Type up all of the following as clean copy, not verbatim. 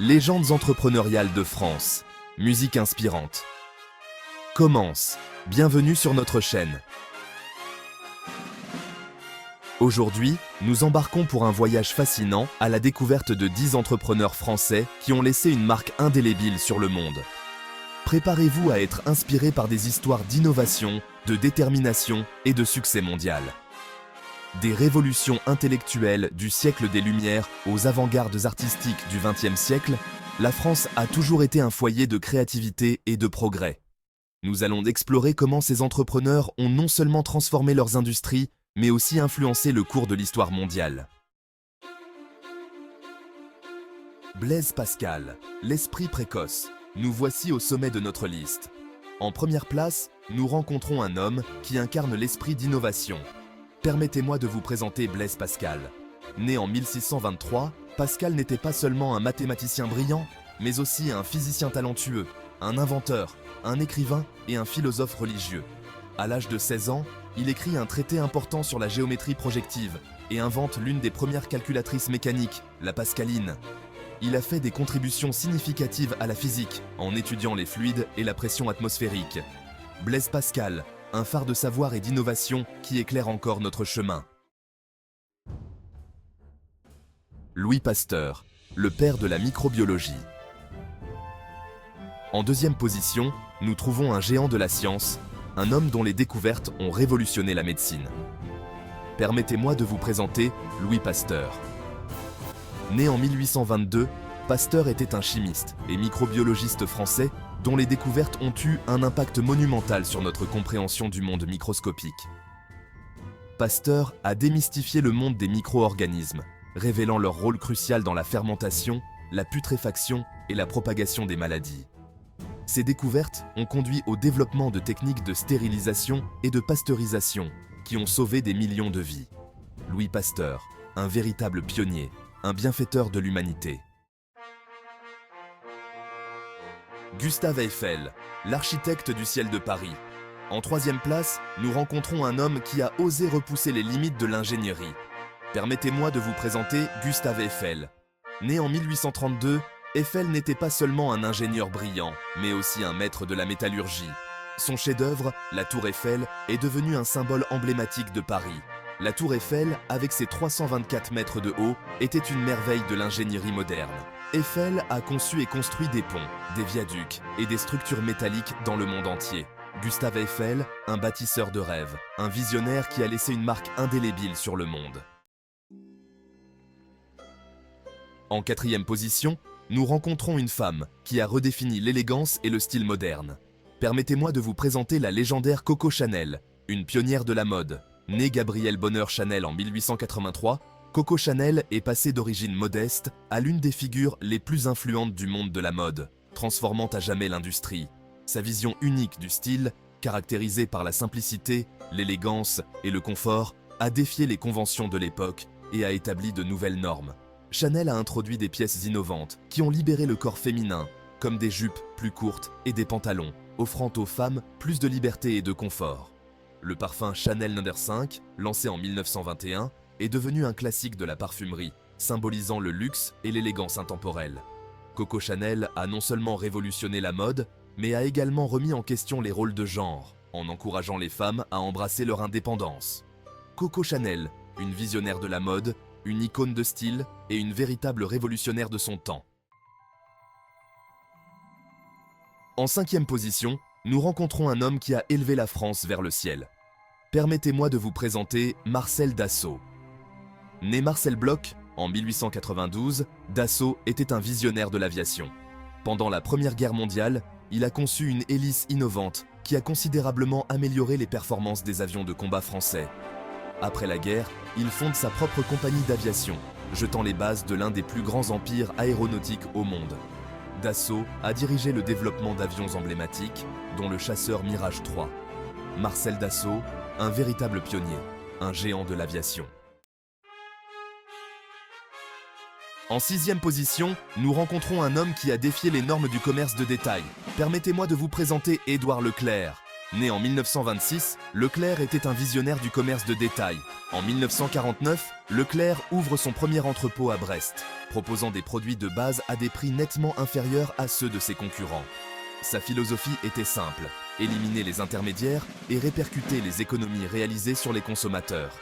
Légendes entrepreneuriales de France. Musique inspirante. Commence. Bienvenue sur notre chaîne. Aujourd'hui, nous embarquons pour un voyage fascinant à la découverte de 10 entrepreneurs français qui ont laissé une marque indélébile sur le monde. Préparez-vous à être inspiré par des histoires d'innovation, de détermination et de succès mondial. Des révolutions intellectuelles du siècle des Lumières aux avant-gardes artistiques du XXe siècle, la France a toujours été un foyer de créativité et de progrès. Nous allons explorer comment ces entrepreneurs ont non seulement transformé leurs industries, mais aussi influencé le cours de l'histoire mondiale. Blaise Pascal, l'esprit précoce. Nous voici au sommet de notre liste. En première place, nous rencontrons un homme qui incarne l'esprit d'innovation. Permettez-moi de vous présenter Blaise Pascal. Né en 1623, Pascal n'était pas seulement un mathématicien brillant, mais aussi un physicien talentueux, un inventeur, un écrivain et un philosophe religieux. À l'âge de 16 ans, il écrit un traité important sur la géométrie projective et invente l'une des premières calculatrices mécaniques, la pascaline. Il a fait des contributions significatives à la physique en étudiant les fluides et la pression atmosphérique. Blaise Pascal, un phare de savoir et d'innovation qui éclaire encore notre chemin. Louis Pasteur, le père de la microbiologie. En deuxième position, nous trouvons un géant de la science, un homme dont les découvertes ont révolutionné la médecine. Permettez-moi de vous présenter Louis Pasteur. Né en 1822, Pasteur était un chimiste et microbiologiste français dont les découvertes ont eu un impact monumental sur notre compréhension du monde microscopique. Pasteur a démystifié le monde des micro-organismes, révélant leur rôle crucial dans la fermentation, la putréfaction et la propagation des maladies. Ces découvertes ont conduit au développement de techniques de stérilisation et de pasteurisation qui ont sauvé des millions de vies. Louis Pasteur, un véritable pionnier, un bienfaiteur de l'humanité. Gustave Eiffel, l'architecte du ciel de Paris. En troisième place, nous rencontrons un homme qui a osé repousser les limites de l'ingénierie. Permettez-moi de vous présenter Gustave Eiffel. Né en 1832, Eiffel n'était pas seulement un ingénieur brillant, mais aussi un maître de la métallurgie. Son chef-d'œuvre, la Tour Eiffel, est devenu un symbole emblématique de Paris. La Tour Eiffel, avec ses 324 mètres de haut, était une merveille de l'ingénierie moderne. Eiffel a conçu et construit des ponts, des viaducs et des structures métalliques dans le monde entier. Gustave Eiffel, un bâtisseur de rêves, un visionnaire qui a laissé une marque indélébile sur le monde. En quatrième position, nous rencontrons une femme qui a redéfini l'élégance et le style moderne. Permettez-moi de vous présenter la légendaire Coco Chanel, une pionnière de la mode. Née Gabrielle Bonheur Chanel en 1883, Coco Chanel est passée d'origine modeste à l'une des figures les plus influentes du monde de la mode, transformant à jamais l'industrie. Sa vision unique du style, caractérisée par la simplicité, l'élégance et le confort, a défié les conventions de l'époque et a établi de nouvelles normes. Chanel a introduit des pièces innovantes qui ont libéré le corps féminin, comme des jupes plus courtes et des pantalons, offrant aux femmes plus de liberté et de confort. Le parfum Chanel No. 5, lancé en 1921, est devenu un classique de la parfumerie, symbolisant le luxe et l'élégance intemporelle. Coco Chanel a non seulement révolutionné la mode, mais a également remis en question les rôles de genre, en encourageant les femmes à embrasser leur indépendance. Coco Chanel, une visionnaire de la mode, une icône de style et une véritable révolutionnaire de son temps. En cinquième position, nous rencontrons un homme qui a élevé la France vers le ciel. Permettez-moi de vous présenter Marcel Dassault. Né Marcel Bloch en 1892, Dassault était un visionnaire de l'aviation. Pendant la Première Guerre mondiale, il a conçu une hélice innovante qui a considérablement amélioré les performances des avions de combat français. Après la guerre, il fonde sa propre compagnie d'aviation, jetant les bases de l'un des plus grands empires aéronautiques au monde. Dassault a dirigé le développement d'avions emblématiques, dont le chasseur Mirage 3. Marcel Dassault, un véritable pionnier, un géant de l'aviation. En sixième position, nous rencontrons un homme qui a défié les normes du commerce de détail. Permettez-moi de vous présenter Édouard Leclerc. Né en 1926, Leclerc était un visionnaire du commerce de détail. En 1949, Leclerc ouvre son premier entrepôt à Brest. proposant des produits de base à des prix nettement inférieurs à ceux de ses concurrents. Sa philosophie était simple, éliminer les intermédiaires et répercuter les économies réalisées sur les consommateurs.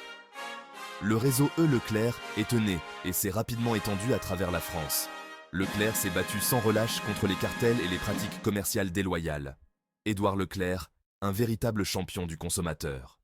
Le réseau Leclerc est né et s'est rapidement étendu à travers la France. Leclerc s'est battu sans relâche contre les cartels et les pratiques commerciales déloyales. Édouard Leclerc, un véritable champion du consommateur.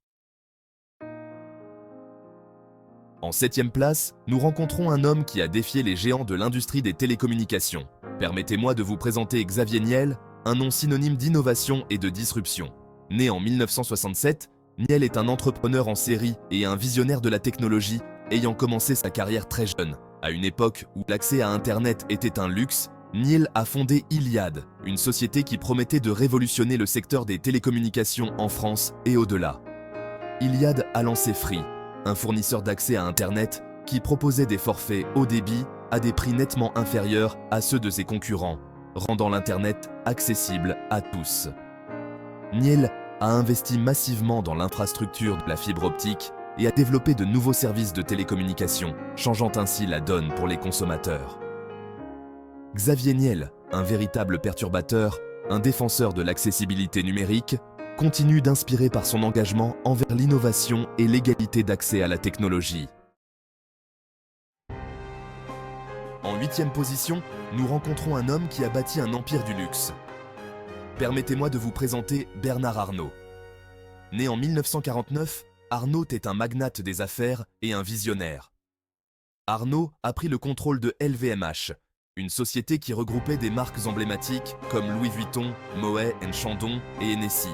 En 7e place, nous rencontrons un homme qui a défié les géants de l'industrie des télécommunications. Permettez-moi de vous présenter Xavier Niel, un nom synonyme d'innovation et de disruption. Né en 1967, Niel est un entrepreneur en série et un visionnaire de la technologie, ayant commencé sa carrière très jeune. À une époque où l'accès à Internet était un luxe, Niel a fondé Iliad, une société qui promettait de révolutionner le secteur des télécommunications en France et au-delà. Iliad a lancé Free, un fournisseur d'accès à Internet qui proposait des forfaits haut débit à des prix nettement inférieurs à ceux de ses concurrents, rendant l'Internet accessible à tous. Niel a investi massivement dans l'infrastructure de la fibre optique et a développé de nouveaux services de télécommunications, changeant ainsi la donne pour les consommateurs. Xavier Niel, un véritable perturbateur, un défenseur de l'accessibilité numérique, continue d'inspirer par son engagement envers l'innovation et l'égalité d'accès à la technologie. En 8e position, nous rencontrons un homme qui a bâti un empire du luxe. Permettez-moi de vous présenter Bernard Arnault. Né en 1949, Arnault est un magnate des affaires et un visionnaire. Arnault a pris le contrôle de LVMH, une société qui regroupait des marques emblématiques comme Louis Vuitton, Moet & Chandon et Hennessy.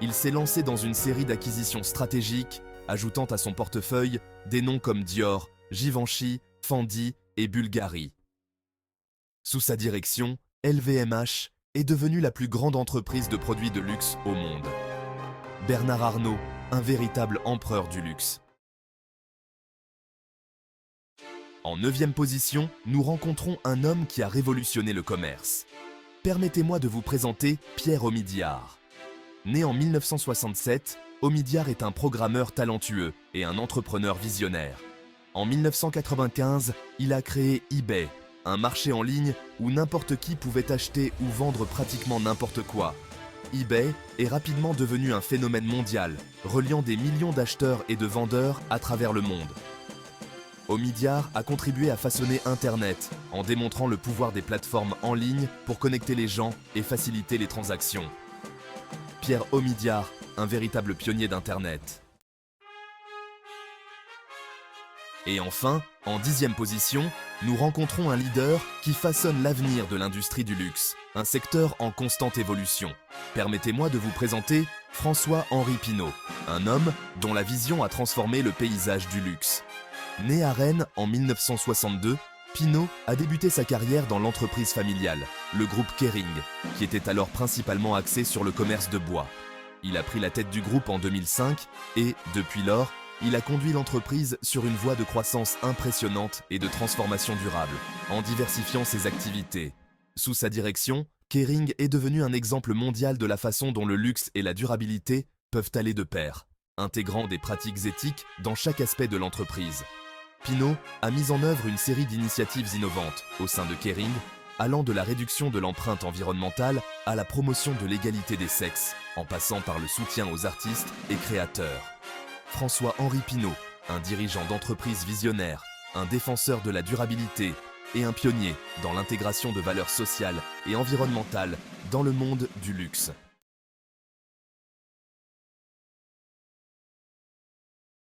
Il s'est lancé dans une série d'acquisitions stratégiques, ajoutant à son portefeuille des noms comme Dior, Givenchy, Fendi et Bulgari. Sous sa direction, LVMH est devenue la plus grande entreprise de produits de luxe au monde. Bernard Arnault, un véritable empereur du luxe. En 9e position, nous rencontrons un homme qui a révolutionné le commerce. Permettez-moi de vous présenter Pierre Omidyar. Né en 1967, Omidyar est un programmeur talentueux et un entrepreneur visionnaire. En 1995, il a créé eBay, un marché en ligne où n'importe qui pouvait acheter ou vendre pratiquement n'importe quoi. eBay est rapidement devenu un phénomène mondial, reliant des millions d'acheteurs et de vendeurs à travers le monde. Omidyar a contribué à façonner Internet en démontrant le pouvoir des plateformes en ligne pour connecter les gens et faciliter les transactions. Pierre Omidyar, un véritable pionnier d'Internet. Et enfin, en 10e position, nous rencontrons un leader qui façonne l'avenir de l'industrie du luxe, un secteur en constante évolution. Permettez-moi de vous présenter François-Henri Pinault, un homme dont la vision a transformé le paysage du luxe. Né à Rennes en 1962, Pinault a débuté sa carrière dans l'entreprise familiale, le groupe Kering, qui était alors principalement axé sur le commerce de bois. Il a pris la tête du groupe en 2005 et, depuis lors, il a conduit l'entreprise sur une voie de croissance impressionnante et de transformation durable, en diversifiant ses activités. Sous sa direction, Kering est devenu un exemple mondial de la façon dont le luxe et la durabilité peuvent aller de pair, intégrant des pratiques éthiques dans chaque aspect de l'entreprise. Pinault a mis en œuvre une série d'initiatives innovantes au sein de Kering, allant de la réduction de l'empreinte environnementale à la promotion de l'égalité des sexes, en passant par le soutien aux artistes et créateurs. François-Henri Pinault, un dirigeant d'entreprise visionnaire, un défenseur de la durabilité et un pionnier dans l'intégration de valeurs sociales et environnementales dans le monde du luxe.